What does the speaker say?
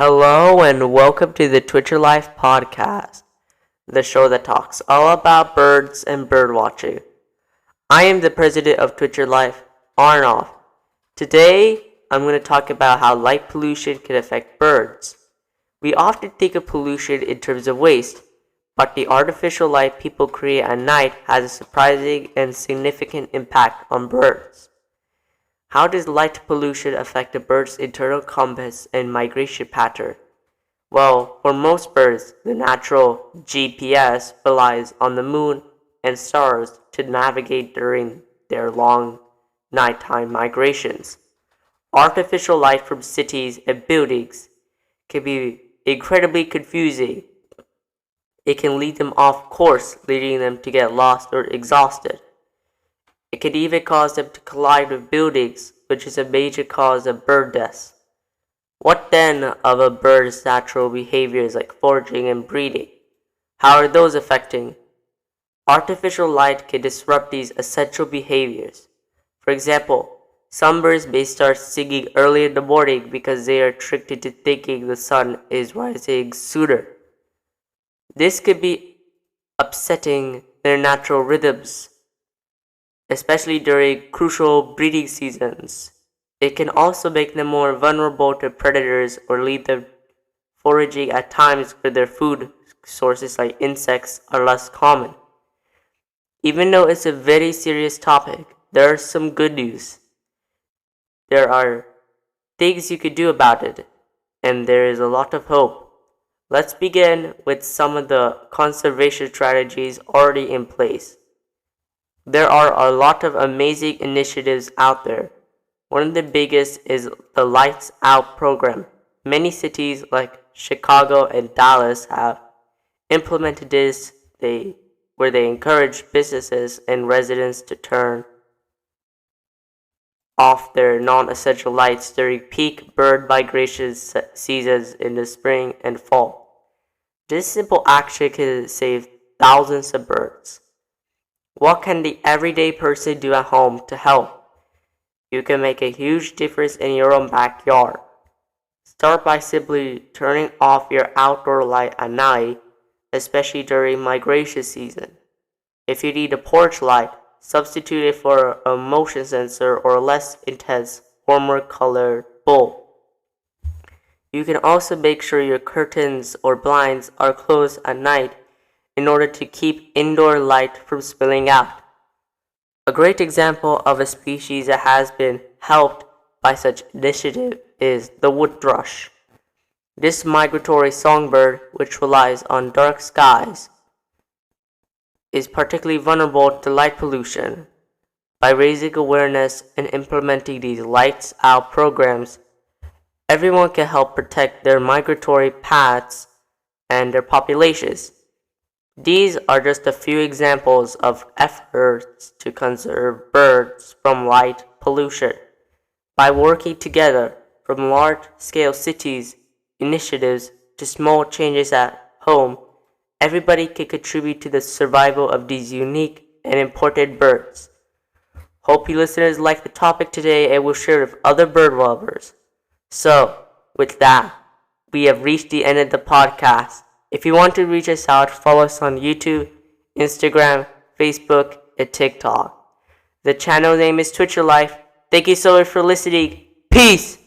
Hello and welcome to the Twitcher Life podcast, the show that talks all about birds and bird watching. I am the president of Twitcher Life, Arnolf. Today, I'm going to talk about how light pollution can affect birds. We often think of pollution in terms of waste, but the artificial light people create at night has a surprising and significant impact on birds. How does light pollution affect a bird's internal compass and migration pattern? Well, for most birds, the natural GPS relies on the moon and stars to navigate during their long nighttime migrations. Artificial light from cities and buildings can be incredibly confusing. It can lead them off course, leading them to get lost or exhausted. It can even cause them to collide with buildings, which is a major cause of bird deaths. What then of a bird's natural behaviors like foraging and breeding? How are those affecting? Artificial light can disrupt these essential behaviors. For example, some birds may start singing early in the morning because they are tricked into thinking the sun is rising sooner. This could be upsetting their natural rhythms, especially during crucial breeding seasons. It can also make them more vulnerable to predators or lead them foraging at times where their food sources like insects are less common. Even though it's a very serious topic, there are some good news. There are things you could do about it, and there is a lot of hope. Let's begin with some of the conservation strategies already in place. There are a lot of amazing initiatives out there. One of the biggest is the Lights Out program. Many cities like Chicago and Dallas have implemented this where they encourage businesses and residents to turn off their non-essential lights during peak bird migration seasons in the spring and fall. This simple action can save thousands of birds. What can the everyday person do at home to help? You can make a huge difference in your own backyard. Start by simply turning off your outdoor light at night, especially during migration season. If you need a porch light, substitute it for a motion sensor or a less intense, warmer colored bulb. You can also make sure your curtains or blinds are closed at night in order to keep indoor light from spilling out. A great example of a species that has been helped by such initiative is the wood thrush. This migratory songbird, which relies on dark skies, is particularly vulnerable to light pollution. By raising awareness and implementing these lights out programs, everyone can help protect their migratory paths and their populations. These are just a few examples of efforts to conserve birds from light pollution. By working together, from large-scale cities initiatives to small changes at home, everybody can contribute to the survival of these unique and important birds. Hope you listeners like the topic today and will share it with other bird lovers. So, with that, we have reached the end of the podcast. If you want to reach us out, follow us on YouTube, Instagram, Facebook, and TikTok. The channel name is Twitcher Life. Thank you so much for listening. Peace!